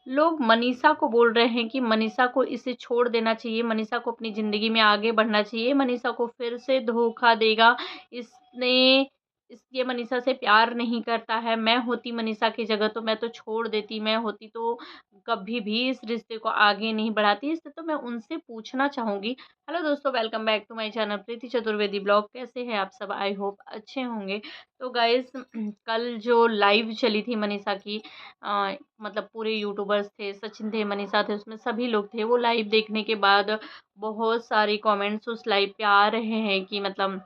लोग मनीषा को बोल रहे हैं कि मनीषा को इसे छोड़ देना चाहिए, मनीषा को अपनी ज़िंदगी में आगे बढ़ना चाहिए, मनीषा को फिर से धोखा देगा, इसने ये मनीषा से प्यार नहीं करता है। मैं होती मनीषा की जगह तो मैं तो छोड़ देती, मैं होती तो कभी भी इस रिश्ते को आगे नहीं बढ़ाती। इससे तो मैं उनसे पूछना चाहूँगी। हेलो दोस्तों, welcome back to my channel Preeti Chaturvedi blog. कैसे हैं आप सब? आई होप अच्छे होंगे। तो गाइस, कल जो लाइव चली थी मनीषा की, मतलब पूरे यूट्यूबर्स थे, सचिन थे, मनीषा थे, उसमें सभी लोग थे। वो लाइव देखने के बाद बहुत सारे कमेंट्स उस लाइव पे आ रहे हैं कि मतलब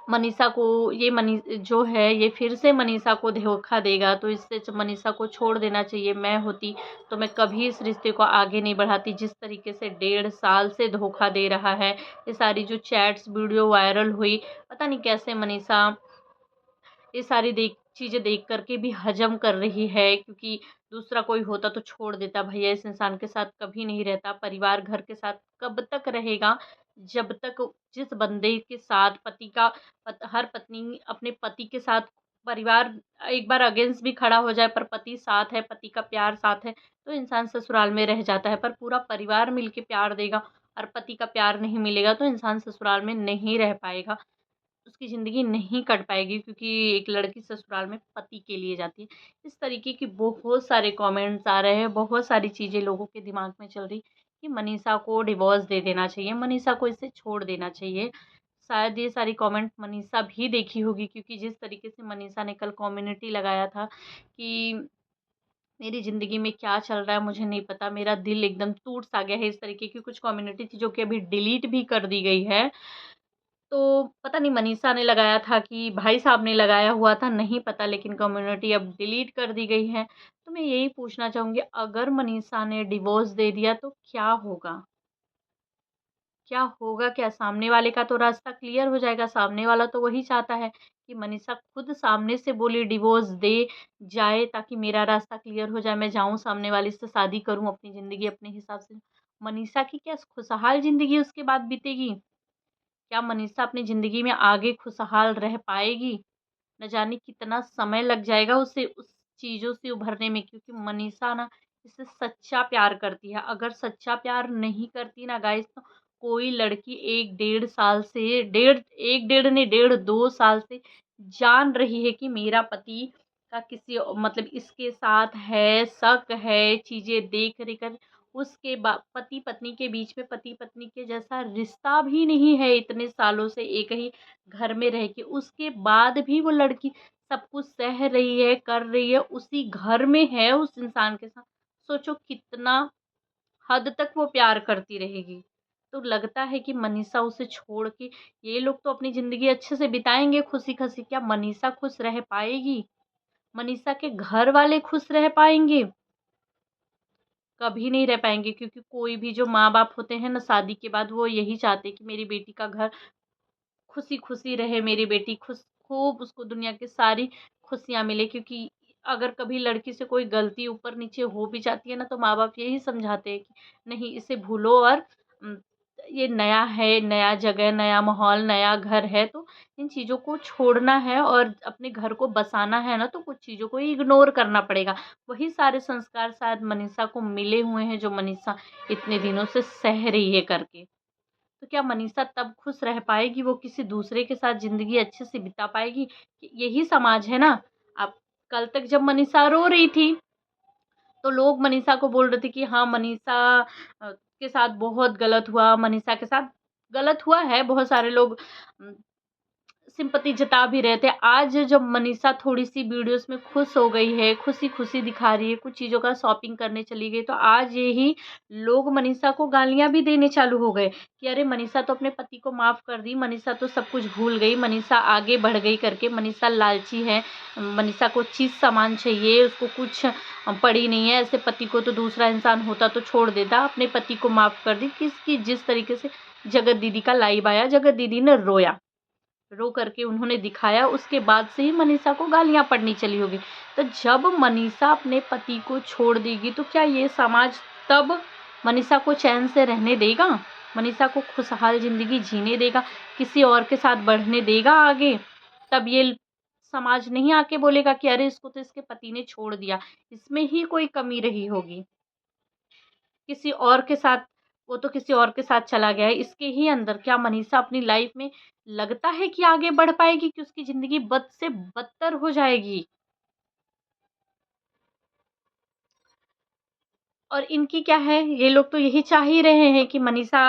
मनीषा को ये मनी जो है ये फिर से मनीषा को धोखा देगा, तो इससे मनीषा को छोड़ देना चाहिए। मैं होती तो मैं कभी इस रिश्ते को आगे नहीं बढ़ाती। जिस तरीके से 1.5 साल से धोखा दे रहा है, ये सारी जो चैट्स वीडियो वायरल हुई, पता नहीं कैसे मनीषा ये सारी चीज़ें देख कर के भी हजम कर रही है, क्योंकि दूसरा कोई होता तो छोड़ देता। भैया इस इंसान के साथ कभी नहीं रहता। परिवार घर के साथ कब तक रहेगा? जब तक जिस बंदे के साथ हर पत्नी अपने पति के साथ, परिवार एक बार अगेंस्ट भी खड़ा हो जाए पर पति साथ है, पति का प्यार साथ है, तो इंसान ससुराल में रह जाता है। पर पूरा परिवार मिलके प्यार देगा और पति का प्यार नहीं मिलेगा तो इंसान ससुराल में नहीं रह पाएगा, उसकी ज़िंदगी नहीं कट पाएगी, क्योंकि एक लड़की ससुराल में पति के लिए जाती है। इस तरीके की बहुत सारे कमेंट्स आ रहे हैं, बहुत सारी चीज़ें लोगों के दिमाग में चल रही कि मनीषा को डिवोर्स दे देना चाहिए, मनीषा को इसे छोड़ देना चाहिए। शायद ये सारी कमेंट मनीषा भी देखी होगी, क्योंकि जिस तरीके से मनीषा ने कल कम्युनिटी लगाया था कि मेरी ज़िंदगी में क्या चल रहा है मुझे नहीं पता, मेरा दिल एकदम टूट सा गया है। इस तरीके की कुछ कम्युनिटी थी जो कि अभी डिलीट भी कर दी गई है। तो पता नहीं मनीषा ने लगाया था कि भाई साहब ने लगाया हुआ था, नहीं पता, लेकिन कम्युनिटी अब डिलीट कर दी गई है। तो मैं यही पूछना चाहूँगी, अगर मनीषा ने डिवोर्स दे दिया तो क्या होगा? क्या होगा क्या? सामने वाले का तो रास्ता क्लियर हो जाएगा, सामने वाला तो वही चाहता है कि मनीषा खुद सामने से बोले डिवोर्स दे जाए ताकि मेरा रास्ता क्लियर हो जाए, मैं जाऊँ सामने वाले से शादी करूँ, अपनी ज़िंदगी अपने हिसाब से। मनीषा की क्या खुशहाल ज़िंदगी उसके बाद बीतेगी? क्या मनीषा अपनी ज़िंदगी में आगे खुशहाल रह पाएगी? न जाने कितना समय लग जाएगा उसे उस चीज़ों से उभरने में, क्योंकि मनीषा ना इससे सच्चा प्यार करती है। अगर सच्चा प्यार नहीं करती ना गाइस, तो कोई लड़की 1 डेढ़ साल से 2 साल से जान रही है कि मेरा पति का किसी मतलब इसके साथ है, शक है, चीज़ें देख रही कर, उसके पति पत्नी के बीच में पति पत्नी के जैसा रिश्ता भी नहीं है, इतने सालों से एक ही घर में रह के, उसके बाद भी वो लड़की सब कुछ सह रही है, कर रही है, उसी घर में है उस इंसान के साथ। सोचो कितना हद तक वो प्यार करती रहेगी। तो लगता है कि मनीषा उसे छोड़ के ये लोग तो अपनी ज़िंदगी अच्छे से बिताएँगे खुशी-खसी, क्या मनीषा खुश रह पाएगी? मनीषा के घर वाले खुश रह पाएँगे? कभी नहीं रह पाएँगे, क्योंकि कोई भी जो माँ-बाप होते हैं ना, शादी के बाद वो यही चाहते हैं कि मेरी बेटी का घर खुशी-खुशी रहे, मेरी बेटी खूब उसको दुनिया की सारी खुशियाँ मिले, क्योंकि अगर कभी लड़की से कोई गलती ऊपर-नीचे हो भी जाती है ना, तो माँ-बाप यही समझाते हैं कि नहीं, इसे भूलो और उम, ये नया है, नया जगह, नया माहौल, नया घर है, तो इन चीज़ों को छोड़ना है और अपने घर को बसाना है ना, तो कुछ चीज़ों को इग्नोर करना पड़ेगा। वही सारे संस्कार शायद मनीषा को मिले हुए हैं, जो मनीषा इतने दिनों से सह रही है करके। तो क्या मनीषा तब खुश रह पाएगी? वो किसी दूसरे के साथ ज़िंदगी अच्छे से बिता पाएगी? यही समाज है ना। अब कल तक जब मनीषा रो रही थी, तो लोग मनीषा को बोल रहे थे कि हाँ, मनीषा के साथ बहुत गलत हुआ, मनीषा के साथ गलत हुआ है। बहुत सारे लोग सिंपैथी जता भी रहे थे। आज जब मनीषा थोड़ी-सी वीडियोज़ में खुश हो गई है, खुशी-खुशी दिखा रही है, कुछ चीज़ों का शॉपिंग करने चली गई, तो आज यही लोग मनीषा को गालियाँ भी देने चालू हो गए कि अरे मनीषा तो अपने पति को माफ़ कर दी, मनीषा तो सब कुछ भूल गई, मनीषा आगे बढ़ गई करके, मनीषा लालची है, मनीषा को चीज़ सामान चाहिए, उसको कुछ पड़ी नहीं है, ऐसे पति को तो दूसरा इंसान होता तो छोड़ देता, अपने पति को माफ़ कर दी। जिस तरीके से जगत दीदी का लाइव आया, जगत दीदी ने रोया। रो करके उन्होंने दिखाया, उसके बाद से ही मनीषा को गालियाँ पड़नी चली होगी। तो जब मनीषा अपने पति को छोड़ देगी, तो क्या ये समाज तब मनीषा को चैन से रहने देगा? मनीषा को खुशहाल ज़िंदगी जीने देगा? किसी और के साथ बढ़ने देगा आगे? तब ये समाज नहीं आके बोलेगा कि अरे इसको तो इसके पति ने छोड़ दिया, इसमें ही कोई कमी रही होगी। किसी और के साथ वो तो किसी और के साथ चला गया है, इसके ही अंदर क्या मनीषा अपनी लाइफ में लगता है कि आगे बढ़ पाएगी, कि उसकी ज़िंदगी बद से बदतर हो जाएगी? और इनकी क्या है, ये लोग तो यही चाह ही रहे हैं कि मनीषा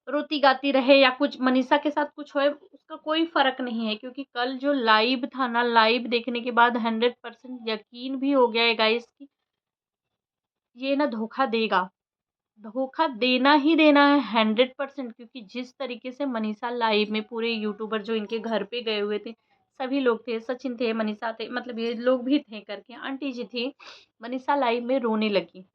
रोती-गाती रहे या कुछ मनीषा के साथ कुछ होए, उसका कोई फ़र्क नहीं है, क्योंकि कल जो लाइव था ना, लाइव देखने के बाद 100% यकीन भी हो गया है गाइस कि ये ना धोखा देगा। धोखा देना ही देना है 100%, क्योंकि जिस तरीके से मनीषा लाइव में पूरे यूट्यूबर जो इनके घर पे गए हुए थे, सभी लोग थे, सचिन थे, मनीषा थे, मतलब ये लोग भी थे करके, आंटी जी थी, मनीषा लाइव में रोने लगी।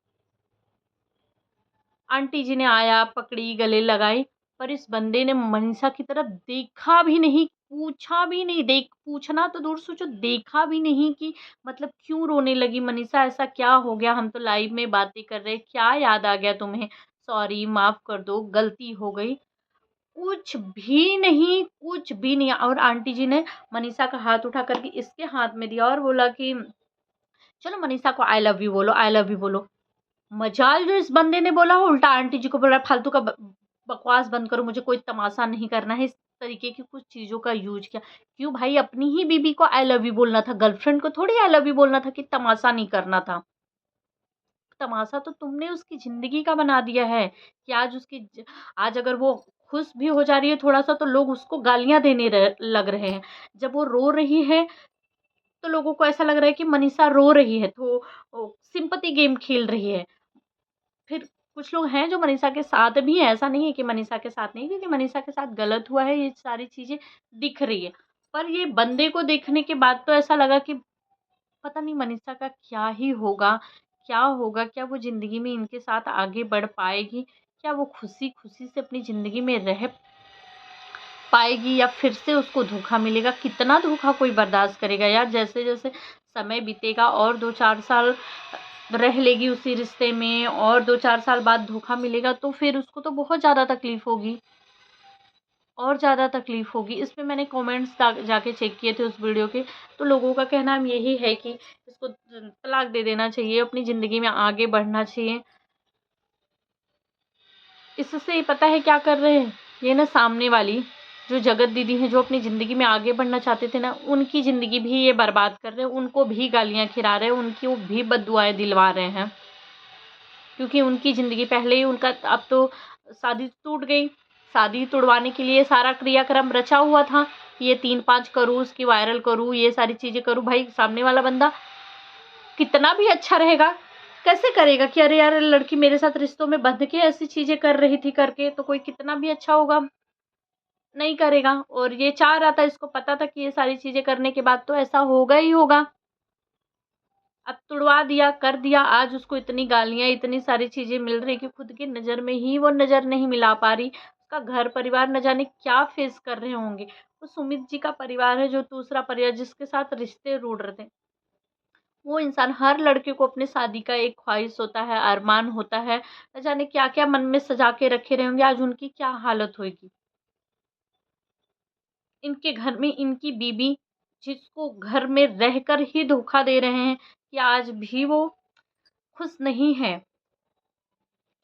आंटी जी ने आया, पकड़ी, गले लगाई, पर इस बंदे ने मनीषा की तरफ देखा भी नहीं, पूछा भी नहीं, पूछना तो दूर सोचो, देखा भी नहीं कि मतलब क्यों रोने लगी मनीषा, ऐसा क्या हो गया? हम तो लाइव में बातें कर रहे, क्या याद आ गया तुम्हें? सॉरी, माफ़ कर दो, गलती हो गई। कुछ भी नहीं, कुछ भी नहीं। और आंटी जी ने मनीषा का हाथ उठा कर के इसके हाथ में दिया और बोला कि चलो मनीषा को आई लव यू बोलो, आई लव यू बोलो। मजाल जो इस बंदे ने बोला, वो उल्टा आंटी जी को बोला फालतू का बकवास बंद करो, मुझे कोई तमाशा नहीं करना है। इस तरीके की कुछ चीज़ों का यूज़ किया। क्यों भाई, अपनी ही बीबी को आई लव यू बोलना था, गर्लफ्रेंड को थोड़ी आई लव यू बोलना था कि तमाशा नहीं करना था। तमाशा तो तुमने उसकी ज़िंदगी का बना दिया है कि आज अगर वो खुश भी हो जा रही है थोड़ा-सा, तो लोग उसको गालियाँ देने लग रहे हैं। जब वो रो रही है, तो लोगों को ऐसा लग रहा है कि मनीषा रो रही है, तो सिंपैथी गेम खेल रही है। फिर कुछ लोग हैं जो मनीषा के साथ भी हैं, ऐसा नहीं है कि मनीषा के साथ नहीं, क्योंकि मनीषा के साथ गलत हुआ है, ये सारी चीज़ें दिख रही है। पर ये बंदे को देखने के बाद तो ऐसा लगा कि पता नहीं मनीषा का क्या ही होगा, क्या होगा? क्या वो ज़िंदगी में इनके साथ आगे बढ़ पाएगी? क्या वो खुशी-खुशी से अपनी ज़िंदगी में रह पाएगी, या फिर से उसको धोखा मिलेगा? कितना धोखा कोई बर्दाश्त करेगा यार? जैसे-जैसे समय बीतेगा और 2-4 साल रह लेगी उसी रिश्ते में और 2-4 साल बाद धोखा मिलेगा, तो फिर उसको तो बहुत ज़्यादा तकलीफ़ होगी, और ज़्यादा तकलीफ़ होगी। इसमें मैंने कमेंट्स जाके चेक किए थे उस वीडियो के, तो लोगों का कहना यही है कि इसको तलाक दे देना चाहिए, अपनी ज़िंदगी में आगे बढ़ना चाहिए। इससे पता है क्या कर रहे हैं? ये ना सामने वाली जो जगत दीदी हैं, जो अपनी ज़िंदगी में आगे बढ़ना चाहते थे ना, उनकी ज़िंदगी भी ये बर्बाद कर रहे हैं, उनको भी गालियाँ खिला रहे हैं, उनको भी बद्दुआएँ दिलवा रहे हैं। क्योंकि उनकी ज़िंदगी पहले ही उनका अब तो शादी टूट गई। शादी तुड़वाने के लिए सारा क्रियाक्रम रचा हुआ था। ये 3-5 करूँ, उसकी वायरल करूँ, ये सारी चीज़ें करूँ। भाई सामने वाला बंदा कितना भी अच्छा रहेगा, कैसे करेगा कि अरे यार लड़की मेरे साथ रिश्तों में बंध के ऐसी चीज़ें कर रही थी करके, तो कोई कितना भी अच्छा होगा, नहीं करेगा। और ये चाह रहा था, इसको पता था कि ये सारी चीज़ें करने के बाद तो ऐसा होगा ही होगा। अब तुड़वा दिया, कर दिया, आज उसको इतनी गालियाँ, इतनी सारी चीज़ें मिल रही कि खुद की नज़र में ही वो नज़र नहीं मिला पा रही। उसका घर परिवार न जाने क्या फेस कर रहे होंगे। वो सुमित जी का परिवार है, जो दूसरा परिवार जिसके साथ रिश्ते रूढ़ रहे थे। वो इंसान, हर लड़के को अपनी शादी का एक ख्वाहिश होता है, अरमान होता है। न जाने क्या-क्या मन में सजा के रखे रहे होंगे, आज उनकी क्या हालत होएगी। इनके घर में इनकी बीबी, जिसको घर में रहकर ही धोखा दे रहे हैं, कि आज भी वो खुश नहीं है।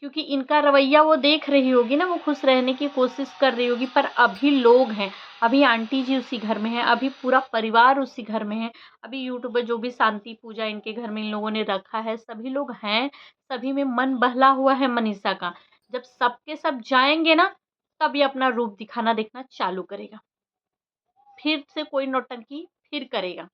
क्योंकि इनका रवैया वो देख रही होगी ना, वो खुश रहने की कोशिश कर रही होगी, पर अभी लोग हैं, अभी आंटी जी उसी घर में हैं, अभी पूरा परिवार उसी घर में है, अभी यूट्यूबर जो भी शांति पूजा इनके घर में इन लोगों ने रखा है, सभी लोग हैं, सभी में मन बहला हुआ है मनीषा का। जब सब के सब जाएँगे ना, तब ये अपना रूप दिखाना देखना चालू करेगा। फिर से कोई नौटंकी फिर करेगा।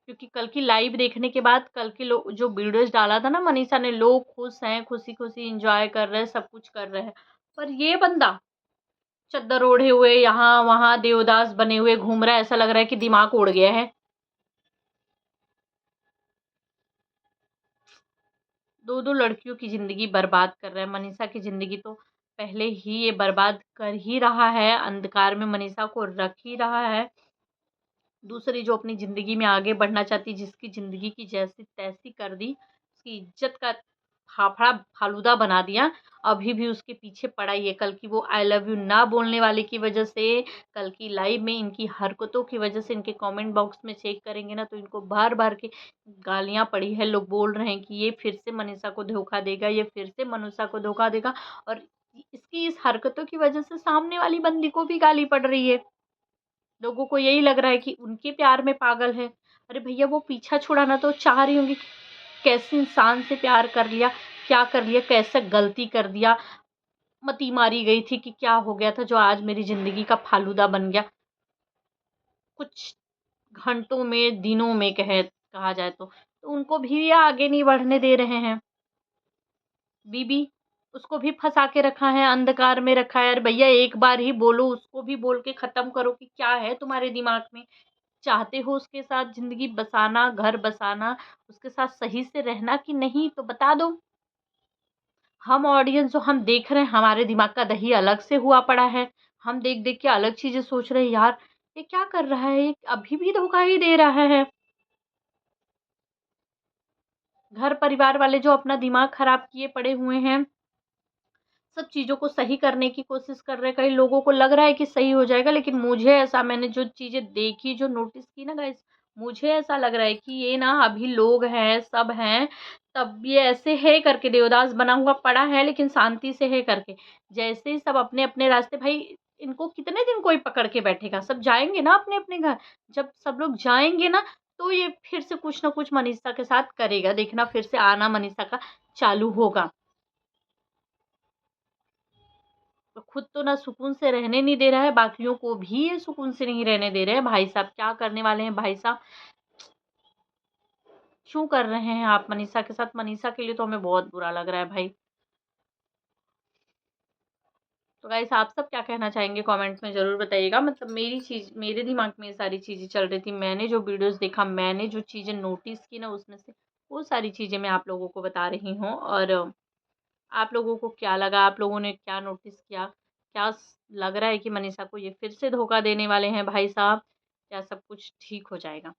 क्योंकि कल की लाइव देखने के बाद, कल के लो जो वीडियोज़ डाला था ना मनीषा ने, लोग खुश हैं, खुशी-खुशी एन्जॉय कर रहे हैं, सब कुछ कर रहे हैं। पर ये बंदा चद्दर ओढ़े हुए यहाँ-वहाँ देवदास बने हुए घूम रहा है, ऐसा लग रहा है कि दिमाग उड़ गया है। 2-2 लड़कियों की ज़िंदगी बर्बाद कर रहा है। मनीषा की ज़िंदगी तो पहले ही ये बर्बाद कर ही रहा है, अंधकार में मनीषा को रख ही रहा है। दूसरी जो अपनी ज़िंदगी में आगे बढ़ना चाहती, जिसकी ज़िंदगी की जैसी-तैसी कर दी, उसकी इज़्ज़त का फाफड़ा फालूदा बना दिया। अभी भी उसके पीछे पड़ा ही है। कल की वो आई लव यू ना बोलने वाले की वजह से, कल की लाइव में इनकी हरकतों की वजह से, इनके कमेंट बॉक्स में चेक करेंगे ना तो इनको भर-भर के गालियाँ पड़ी है। लोग बोल रहे हैं कि ये फिर से मनीषा को धोखा देगा, ये फिर से मनीषा को धोखा देगा, और इसकी इस हरकतों की वजह से सामने वाली बंदी को भी गाली पड़ रही है। लोगों को यही लग रहा है कि उनके प्यार में पागल है। अरे भैया, वो पीछा छुड़ाना तो चाह रही होंगी, कैसे इंसान से प्यार कर लिया, क्या कर लिया, कैसे गलती कर दिया, मती मारी गई थी कि क्या हो गया था जो आज मेरी ज़िंदगी का फालूदा बन गया। कुछ घंटों में, दिनों में कहा जाए तो उनको भी आगे नहीं बढ़ने दे रहे हैं। बीबी, उसको भी फँसा के रखा है, अंधकार में रखा है। अरे भैया, एक बार ही बोलो, उसको भी बोल के ख़त्म करो कि क्या है तुम्हारे दिमाग में? चाहते हो उसके साथ ज़िंदगी बसाना, घर बसाना, उसके साथ सही से रहना कि नहीं, तो बता दो। हम ऑडियंस जो हम देख रहे हैं, हमारे दिमाग का दही अलग से हुआ पड़ा है। हम देख-देख के अलग चीज़ें सोच रहे हैं, यार ये क्या कर रहा है? ये अभी भी धोखा ही दे रहा है। घर परिवार वाले जो अपना दिमाग खराब किए पड़े हुए हैं, सब चीज़ों को सही करने की कोशिश कर रहे हैं। कई लोगों को लग रहा है कि सही हो जाएगा, लेकिन मुझे ऐसा, मैंने जो चीज़ें देखी, जो नोटिस की ना गाइस, मुझे ऐसा लग रहा है कि ये ना अभी लोग हैं, सब हैं, तब ये ऐसे है करके देवदास बना हुआ पड़ा है, लेकिन शांति से है करके। जैसे ही सब अपने-अपने रास्ते, भाई इनको कितने दिन कोई पकड़ के बैठेगा? सब जाएँगे ना अपने-अपने घर। जब सब लोग जाएँगे ना, तो ये फिर से कुछ ना कुछ मनीषा के साथ करेगा। देखना, फिर से आना मनीषा का चालू होगा। तो खुद तो ना सुकून से रहने नहीं दे रहा है, बाकियों को भी ये सुकून से नहीं रहने दे रहे हैं। भाई साहब, क्या करने वाले हैं भाई साहब? क्यों कर रहे हैं आप मनीषा के साथ? मनीषा के लिए तो हमें बहुत बुरा लग रहा है भाई। तो गाइस, आप सब क्या कहना चाहेंगे कमेंट्स में ज़रूर बताइएगा। मतलब मेरे दिमाग में ये सारी चीज़ें चल रही थी। मैंने जो वीडियोज़ देखा, मैंने जो चीज़ें नोटिस की ना, उसमें से वो सारी चीज़ें मैं आप लोगों को बता रही हूँ। और आप लोगों को क्या लगा? आप लोगों ने क्या नोटिस किया? क्या लग रहा है कि मनीषा को ये फिर से धोखा देने वाले हैं भाई साहब, या सब कुछ ठीक हो जाएगा?